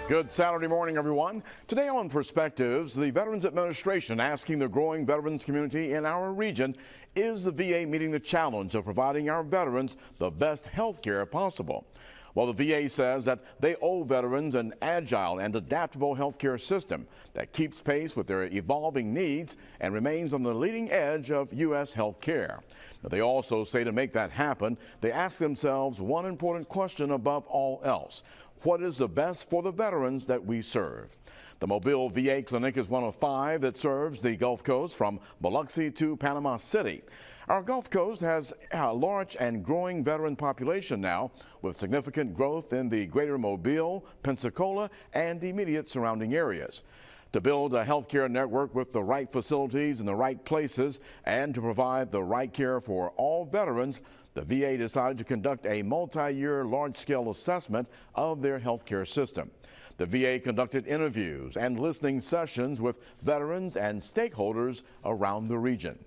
Good Saturday morning, everyone. Today on Perspectives, the Veterans Administration asking the growing veterans community in our region, is the VA meeting the challenge of providing our veterans the best health care possible? Well, the VA says that they owe veterans an agile and adaptable health care system that keeps pace with their evolving needs and remains on the leading edge of U.S. health care. Now, they also say to make that happen, they ask themselves one important question above all else. What is the best for the veterans that we serve? The Mobile VA Clinic is one of 5 that serves the Gulf Coast from Biloxi to Panama City. Our Gulf Coast has a large and growing veteran population now, with significant growth in the greater Mobile, Pensacola, and immediate surrounding areas. To build a healthcare network with the right facilities in the right places and to provide the right care for all veterans, the VA decided to conduct a multi-year large-scale assessment of their healthcare system. The VA conducted interviews and listening sessions with veterans and stakeholders around the region.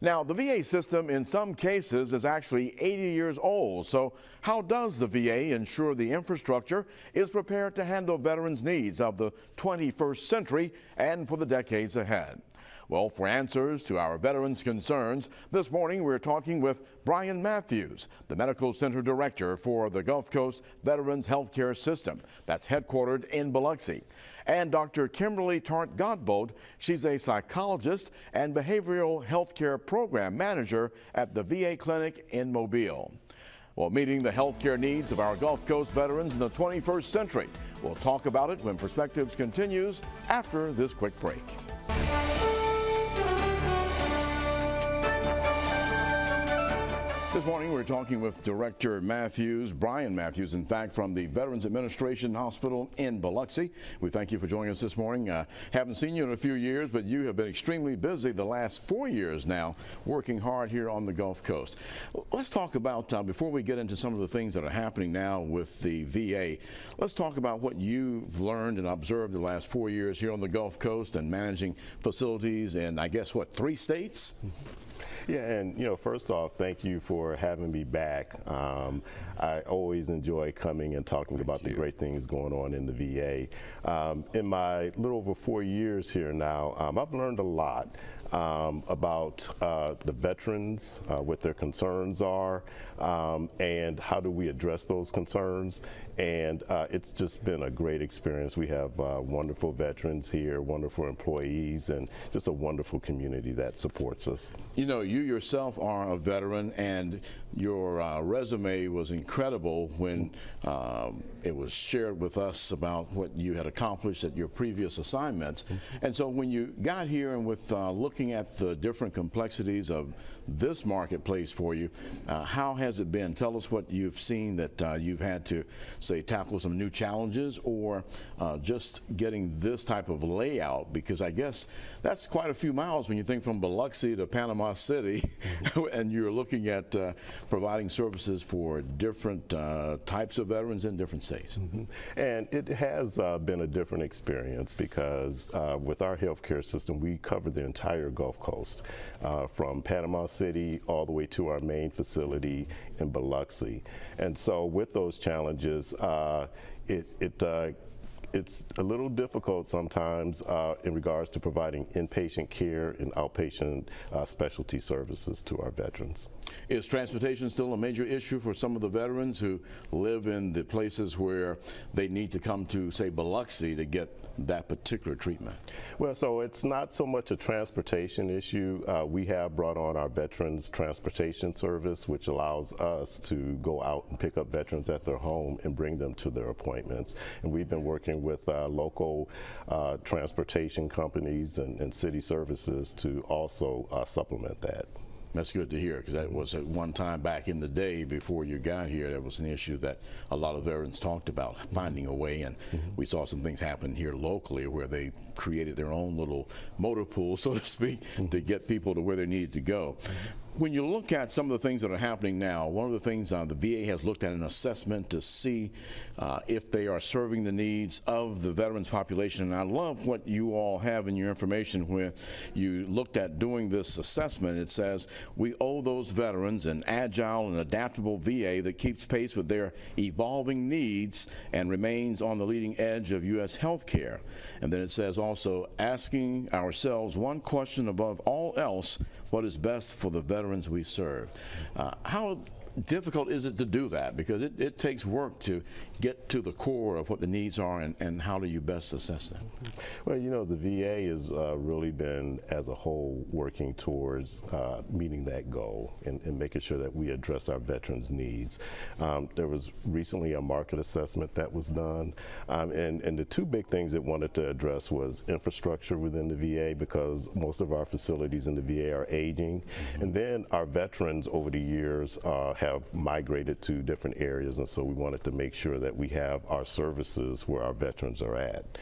Now, the VA system in some cases is actually 80 years old, so how does the VA ensure the infrastructure is prepared to handle veterans' needs of the 21st century and for the decades ahead? Well, for answers to our veterans' concerns, this morning we're talking with Brian Matthews, the Medical Center Director for the Gulf Coast Veterans Healthcare System that's headquartered in Biloxi, and Dr. Kimberly Tart-Godbold. She's a psychologist and behavioral healthcare program manager at the VA Clinic in Mobile. Well, meeting the healthcare needs of our Gulf Coast veterans in the 21st century. We'll talk about it when Perspectives continues after this quick break. This morning, we're talking with Director Matthews, Brian Matthews, in fact, from the Veterans Administration Hospital in Biloxi. We thank you for joining us this morning. Haven't seen you in a few years, but you have been extremely busy the last 4 years now, working hard here on the Gulf Coast. Let's talk about, before we get into some of the things that are happening now with the VA, let's talk about what you've learned and observed the last 4 years here on the Gulf Coast and managing facilities in, I guess, what, 3 states? Yeah, and first off, thank you for having me back. I always enjoy coming and talking about the great things going on in the VA. In my little over 4 years here now, I've learned a lot about the veterans, what their concerns are, and how do we address those concerns. And it's just been a great experience. We have wonderful veterans here, wonderful employees, and just a wonderful community that supports us. You know, you yourself are a veteran, and your resume was incredible when it was shared with us about what you had accomplished at your previous assignments. And so when you got here and with looking at the different complexities of this marketplace for you, how has it been? Tell us what you've seen that you've had to, say, tackle some new challenges, or just getting this type of layout, because I guess that's quite a few miles when you think from Biloxi to Panama City, and you're looking at providing services for different types of veterans in different states. And it has been a different experience because with our healthcare system, we cover the entire Gulf Coast, from Panama City all the way to our main facility in Biloxi. And so with those challenges, it's a little difficult sometimes in regards to providing inpatient care and outpatient specialty services to our veterans. Is transportation still a major issue for some of the veterans who live in the places where they need to come to, say, Biloxi to get that particular treatment? Well, so it's not so much a transportation issue. We have brought on our Veterans Transportation Service, which allows us to go out and pick up veterans at their home and bring them to their appointments. And we've been working with local transportation companies and city services to also supplement that. That's good to hear, because that was at one time back in the day before you got here, that was an issue that a lot of veterans talked about, finding a way, and we saw some things happen here locally where they created their own little motor pool, so to speak, to get people to where they needed to go. When you look at some of the things that are happening now, one of the things the VA has looked at an assessment to see if they are serving the needs of the veterans population. And I love what you all have in your information when you looked at doing this assessment. It says We owe those veterans an agile and adaptable VA that keeps pace with their evolving needs and remains on the leading edge of U.S. healthcare. And then it says also, asking ourselves one question above all else: what is best for the veterans we serve? How difficult is it to do that? Because it takes work to get to the core of what the needs are, and how do you best assess them? Well, you know, the VA has really been, as a whole, working towards meeting that goal and making sure that we address our veterans' needs. There was recently a market assessment that was done, and the two big things it wanted to address was infrastructure within the VA, because most of our facilities in the VA are aging, and then our veterans over the years have migrated to different areas, and so we wanted to make sure that we have our services where our veterans are at.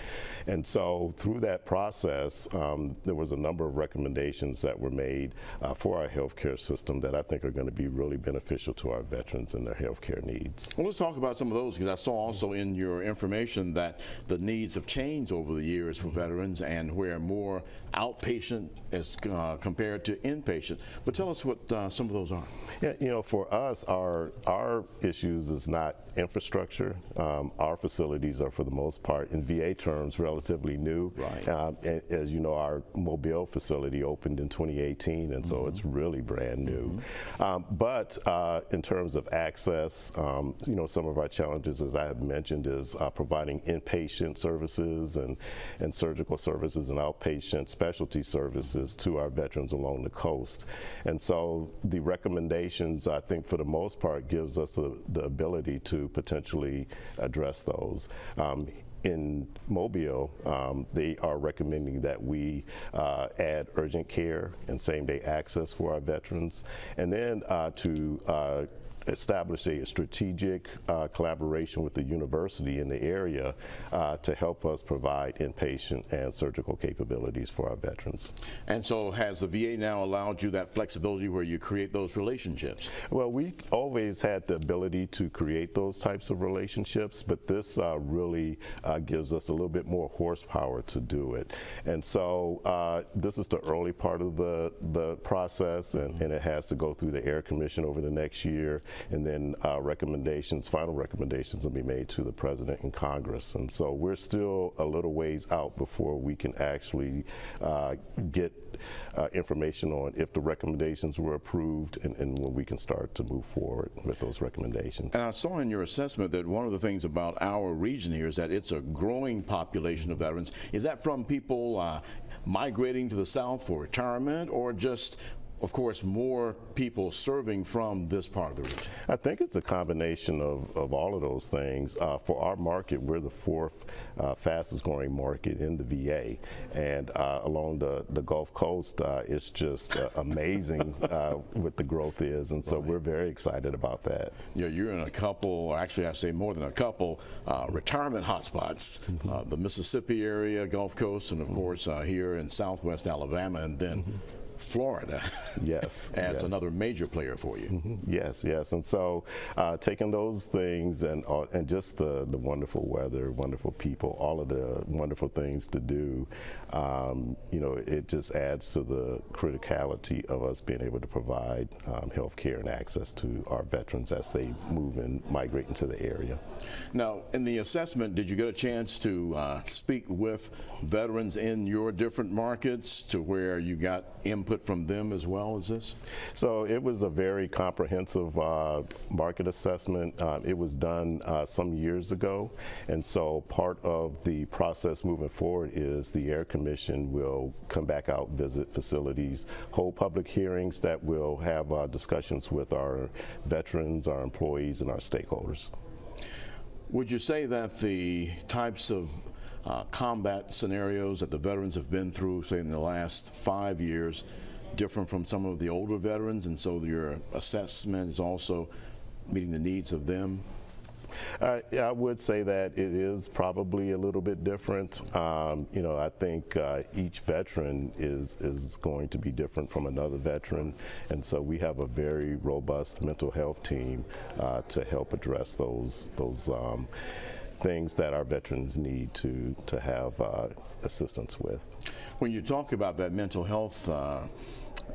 And so through that process, there was a number of recommendations that were made for our healthcare system that I think are going to be really beneficial to our veterans and their healthcare needs. Well, let's talk about some of those, because I saw also in your information that the needs have changed over the years for veterans, and where more outpatient as compared to inpatient. But tell us what some of those are. Yeah, you know, for us, our issues is not infrastructure. Our facilities are, for the most part, in VA terms, relatively new. Right. And as you know, our Mobile facility opened in 2018, and so it's really brand new. But in terms of access, you know, some of our challenges, as I have mentioned, is providing inpatient services and surgical services and outpatient specialty services to our veterans along the coast. And so the recommendations, I think, for the most part, gives us the ability to potentially address those. In Mobile, they are recommending that we add urgent care and same-day access for our veterans, and then to establish a strategic collaboration with the university in the area to help us provide inpatient and surgical capabilities for our veterans. And so has the VA now allowed you that flexibility where you create those relationships? Well, we always had the ability to create those types of relationships, but this really gives us a little bit more horsepower to do it. And so this is the early part of the process, and it has to go through the Air Commission over the next year, and then final recommendations will be made to the President and Congress. And so we're still a little ways out before we can actually get information on if the recommendations were approved, and when we can start to move forward with those recommendations. And I saw in your assessment that one of the things about our region here is that it's a growing population of veterans. Is that from people migrating to the South for retirement, or just, of course, more people serving from this part of the region? I think it's a combination of all of those things. For our market, we're the fourth fastest growing market in the VA, and along the Gulf Coast, it's just amazing what the growth is, and so we're very excited about that. Yeah, you're in a couple, actually I say more than a couple, retirement hotspots, the Mississippi area, Gulf Coast, and of course here in Southwest Alabama, and then Florida. Yes. Adds another major player for you. Yes, yes. And so taking those things and just the wonderful weather, wonderful people, all of the wonderful things to do, you know, it just adds to the criticality of us being able to provide health care and access to our veterans as they move and migrate into the area. Now, in the assessment, did you get a chance to speak with veterans in your different markets to where you got input from them as well as this? So it was a very comprehensive market assessment. It was done some years ago, and so part of the process moving forward is the Air Commission will come back out, visit facilities, hold public hearings that will have discussions with our veterans, our employees, and our stakeholders. Would you say that the types of combat scenarios that the veterans have been through, say in the last 5 years, different from some of the older veterans, and so your assessment is also meeting the needs of them? Yeah, I would say that it is probably a little bit different. You know, I think each veteran is going to be different from another veteran, and so we have a very robust mental health team to help address those things that our veterans need to have assistance with. When you talk about that mental health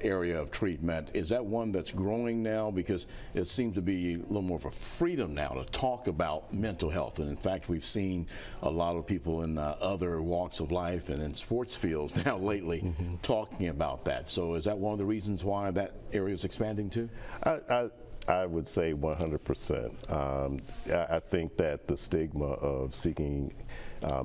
area of treatment, is that one that's growing now? Because it seems to be a little more of a freedom now to talk about mental health. And in fact, we've seen a lot of people in other walks of life and in sports fields now lately talking about that. So is that one of the reasons why that area is expanding too? I would say 100%. I think that the stigma of seeking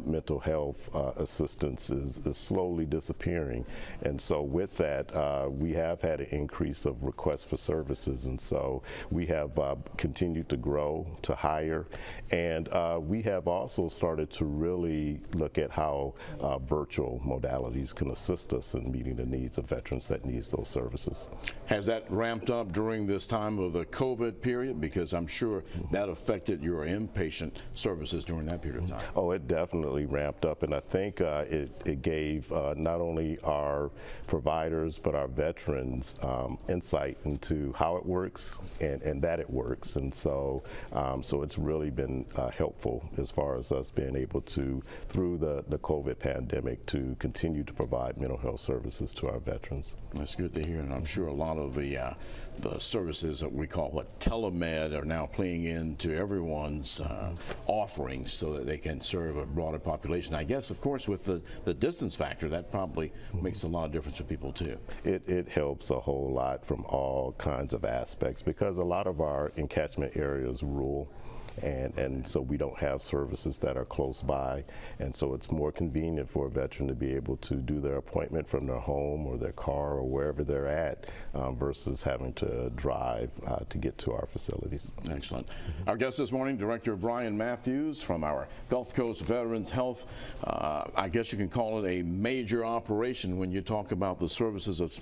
mental health assistance is slowly disappearing, and so with that we have had an increase of requests for services, and so we have continued to grow, to hire, and we have also started to really look at how virtual modalities can assist us in meeting the needs of veterans that need those services. Has that ramped up during this time of the COVID period? Because I'm sure that affected your inpatient services during that period of time. Oh, it definitely ramped up, and I think it gave not only our providers but our veterans insight into how it works and that it works, and so so it's really been helpful as far as us being able to, through the COVID pandemic, to continue to provide mental health services to our veterans. That's good to hear, and I'm sure a lot of the services that we call telemed are now playing into everyone's offerings so that they can serve a broader population. I guess, of course, with the distance factor, that probably makes a lot of difference for people too. It helps a whole lot from all kinds of aspects, because a lot of our encatchment areas rural. And so we don't have services that are close by, and so it's more convenient for a veteran to be able to do their appointment from their home or their car or wherever they're at versus having to drive to get to our facilities. Excellent. Our guest this morning, Director Brian Matthews from our Gulf Coast Veterans Health. I guess you can call it a major operation when you talk about the services of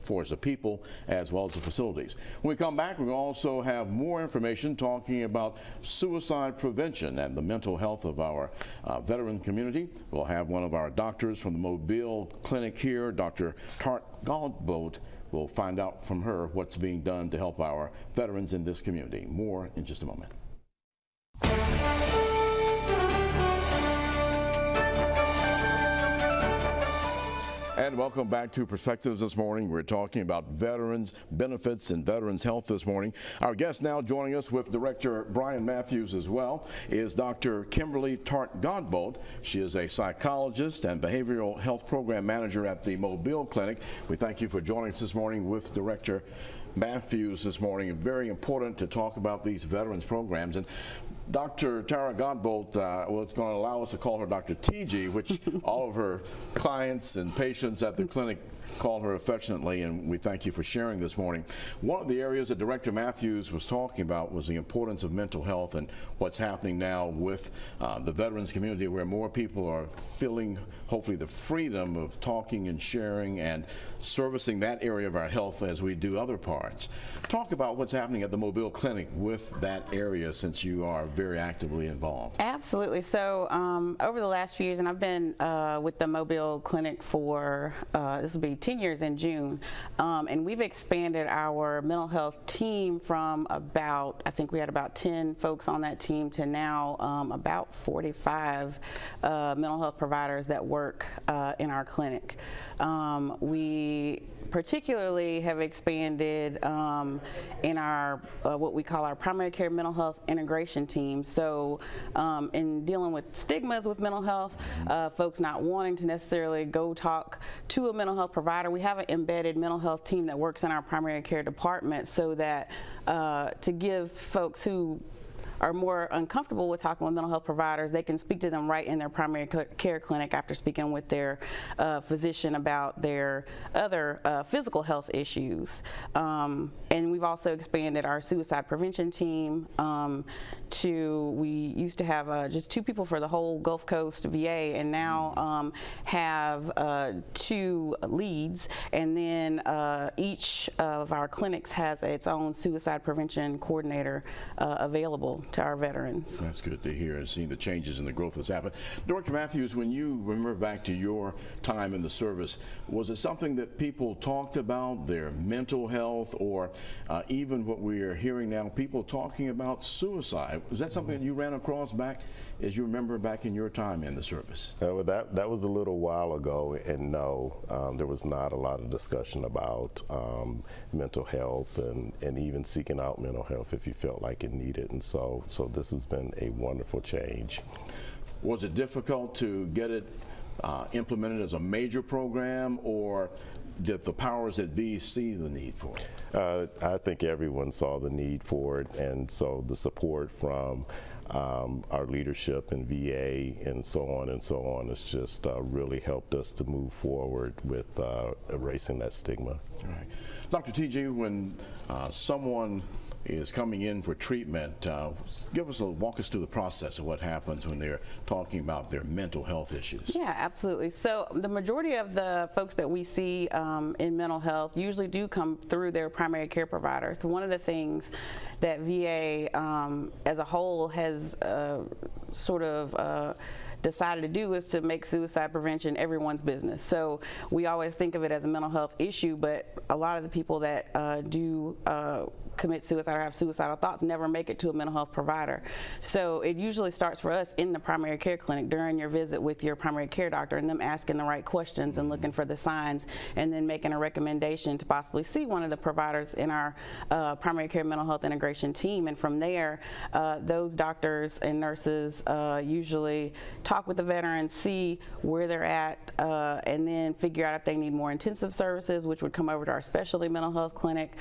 for the people as well as the facilities. When we come back, we'll also have more information talking about suicide prevention and the mental health of our veteran community. We'll have one of our doctors from the Mobile Clinic here, Dr. Tart Godbolt. We'll find out from her what's being done to help our veterans in this community. More in just a moment. And welcome back to Perspectives this morning. We're talking about veterans benefits and veterans health this morning. Our guest now joining us with Director Brian Matthews as well is Dr. Kimberly Tart Godbolt. She is a psychologist and behavioral health program manager at the Mobile Clinic. We thank you for joining us this morning with Director Matthews this morning. Very important to talk about these veterans programs. And Dr. Tara Godbolt, well, it's going to allow us to call her Dr. TG, which all of her clients and patients at the clinic call her affectionately, and we thank you for sharing this morning. One of the areas that Director Matthews was talking about was the importance of mental health and what's happening now with the veterans community, where more people are feeling, hopefully, the freedom of talking and sharing and servicing that area of our health as we do other parts. Talk about what's happening at the Mobile Clinic with that area, since you are very actively involved. Absolutely. So over the last few years, and I've been with the Mobile Clinic for, this will be 10 years in June, and we've expanded our mental health team from about, I think we had about 10 folks on that team, to now about 45 mental health providers that work in our clinic. We particularly have expanded in our what we call our primary care mental health integration team. So in dealing with stigmas with mental health, folks not wanting to necessarily go talk to a mental health provider, we have an embedded mental health team that works in our primary care department, so that to give folks who are more uncomfortable with talking with mental health providers, they can speak to them right in their primary care clinic after speaking with their physician about their other physical health issues. And we've also expanded our suicide prevention team we used to have just 2 people for the whole Gulf Coast VA, and now have 2 leads, and then each of our clinics has its own suicide prevention coordinator available to our veterans. That's good to hear, and seeing the changes and the growth that's happened. Dr. Matthews, when you remember back to your time in the service, was it something that people talked about, their mental health, or even what we are hearing now, people talking about suicide? suicide. Was that something that you ran across back, as you remember, back in your time in the service? Well, that was a little while ago, and no, there was not a lot of discussion about mental health and even seeking out mental health if you felt like it needed. And so this has been a wonderful change. Was it difficult to get it implemented as a major program, or did the powers that be see the need for it? I think everyone saw the need for it, and so the support from our leadership in VA and so on has just really helped us to move forward with erasing that stigma. All right. Dr. T.G., when someone is coming in for treatment, walk us through the process of what happens when they're talking about their mental health issues. Yeah, absolutely. So the majority of the folks that we see in mental health usually do come through their primary care provider. One of the things that VA as a whole has sort of decided to do is to make suicide prevention everyone's business. So we always think of it as a mental health issue, but a lot of the people that do commit suicide or have suicidal thoughts never make it to a mental health provider. So it usually starts for us in the primary care clinic during your visit with your primary care doctor, and them asking the right questions and looking for the signs, and then making a recommendation to possibly see one of the providers in our primary care mental health integration team. And from there, those doctors and nurses usually talk with the veteran, see where they're at, and then figure out if they need more intensive services, which would come over to our specialty mental health clinic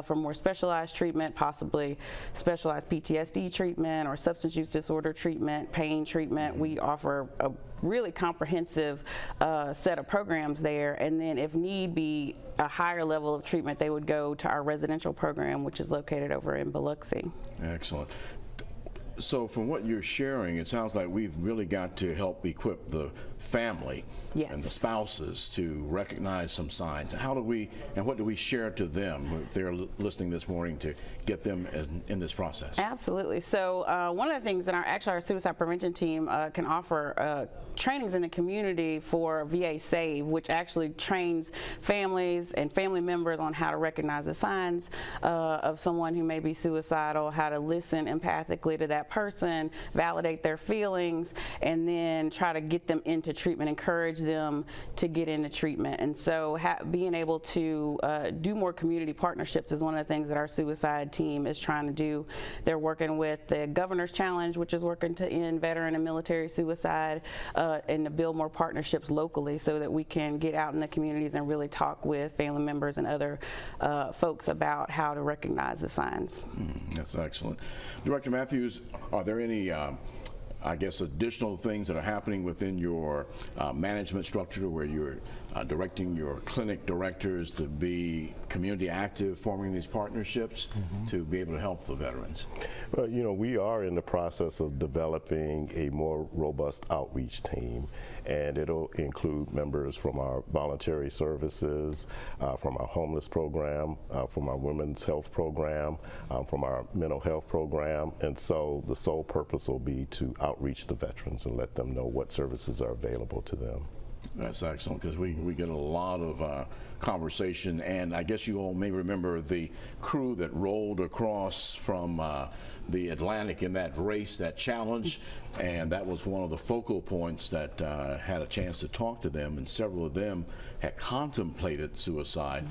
for more specialized treatment, possibly specialized PTSD treatment or substance use disorder treatment, pain treatment. We offer a really comprehensive set of programs there, and then if need be a higher level of treatment, they would go to our residential program, which is located over in Biloxi. Excellent. So from what you're sharing, it sounds like we've really got to help equip the family and the spouses to recognize some signs. How do we, and what do we share to them if they're listening this morning to get them in this process? Absolutely. So one of the things that our suicide prevention team can offer trainings in the community for VA Save, which actually trains families and family members on how to recognize the signs of someone who may be suicidal, how to listen empathically to that person, validate their feelings, and then try to get them into treatment, encourage them to get into treatment. And so being able to do more community partnerships is one of the things that our suicide team is trying to do. They're working with the Governor's Challenge, which is working to end veteran and military suicide, and to build more partnerships locally so that we can get out in the communities and really talk with family members and other folks about how to recognize the signs. That's excellent. Director Matthews, are there any I guess additional things that are happening within your management structure where you're directing your clinic directors to be community active, forming these partnerships to be able to help the veterans? Well, you know, we are in the process of developing a more robust outreach team, and it'll include members from our voluntary services, from our homeless program, from our women's health program, from our mental health program. And so the sole purpose will be to outreach the veterans and let them know what services are available to them. That's excellent, because we get a lot of conversation, and I guess you all may remember the crew that rolled across from the Atlantic in that race, that challenge, and that was one of the focal points that had a chance to talk to them, and several of them had contemplated suicide,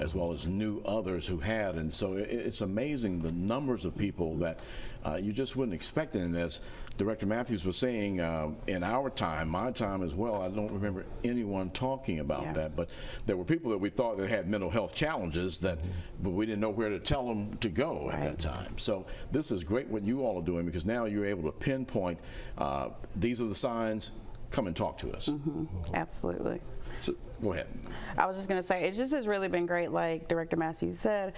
as well as knew others who had. And so it's amazing the numbers of people that you just wouldn't expect it. And as Director Matthews was saying, in our time, my time as well, I don't remember anyone talking about that, but there were people that we thought that had mental health challenges that, but we didn't know where to tell them to go at that time. So this is great what you all are doing, because now you're able to pinpoint these are the signs, come and talk to us. Absolutely. So go ahead. I was just going to say, it just has really been great, like Director Matthews said,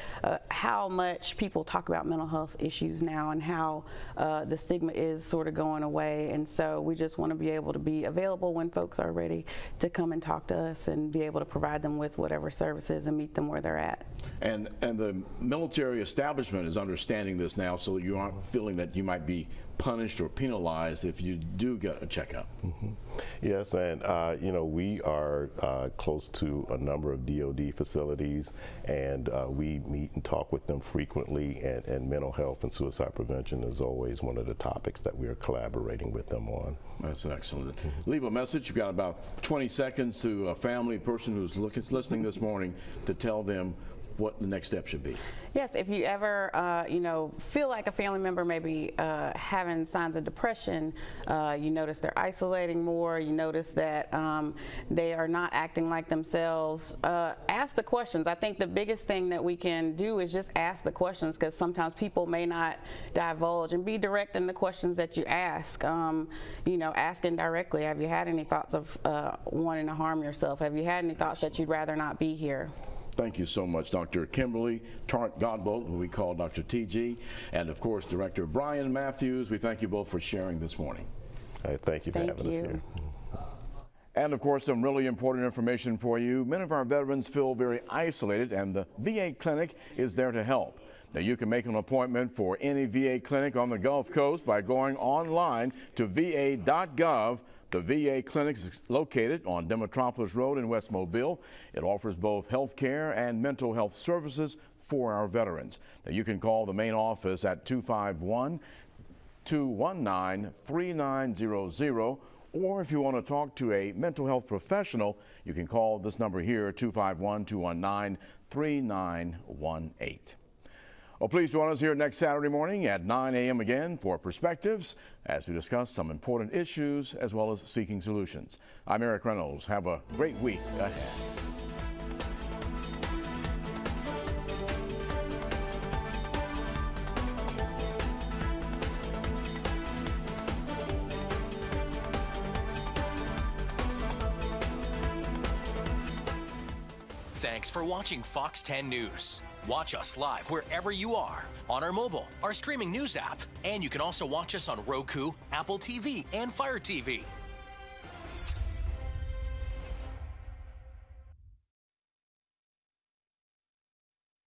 how much people talk about mental health issues now and how the stigma is sort of going away. And so we just want to be able to be available when folks are ready to come and talk to us and be able to provide them with whatever services and meet them where they're at. And the military establishment is understanding this now, so you aren't feeling that you might be punished or penalized if you do get a checkup. Yes, and you know, we are close to a number of DoD facilities, and we meet and talk with them frequently, and mental health and suicide prevention is always one of the topics that we are collaborating with them on. That's excellent. Leave a message. You've got about 20 seconds to a family person who's listening this morning to tell them what the next step should be. Yes, if you ever, feel like a family member may be having signs of depression, you notice they're isolating more, you notice that they are not acting like themselves, ask the questions. I think the biggest thing that we can do is just ask the questions, because sometimes people may not divulge, and be direct in the questions that you ask. Asking directly, have you had any thoughts of wanting to harm yourself? Have you had any thoughts that you'd rather not be here? Thank you so much, Dr. Kimberly Tart-Godbolt, who we call Dr. TG, and of course, Director Brian Matthews. We thank you both for sharing this morning. Thank you for having us here. And of course, some really important information for you. Many of our veterans feel very isolated, and the VA clinic is there to help. Now, you can make an appointment for any VA clinic on the Gulf Coast by going online to va.gov. The VA clinic is located on Demetropolis Road in West Mobile. It offers both health care and mental health services for our veterans. Now, you can call the main office at 251-219-3900, or if you want to talk to a mental health professional, you can call this number here, 251-219-3918. Well, please join us here next Saturday morning at 9 a.m. again for Perspectives, as we discuss some important issues as well as seeking solutions. I'm Eric Reynolds. Have a great week ahead. Thanks for watching Fox 10 News. Watch us live wherever you are, on our mobile, our streaming news app, and you can also watch us on Roku, Apple TV, and Fire TV.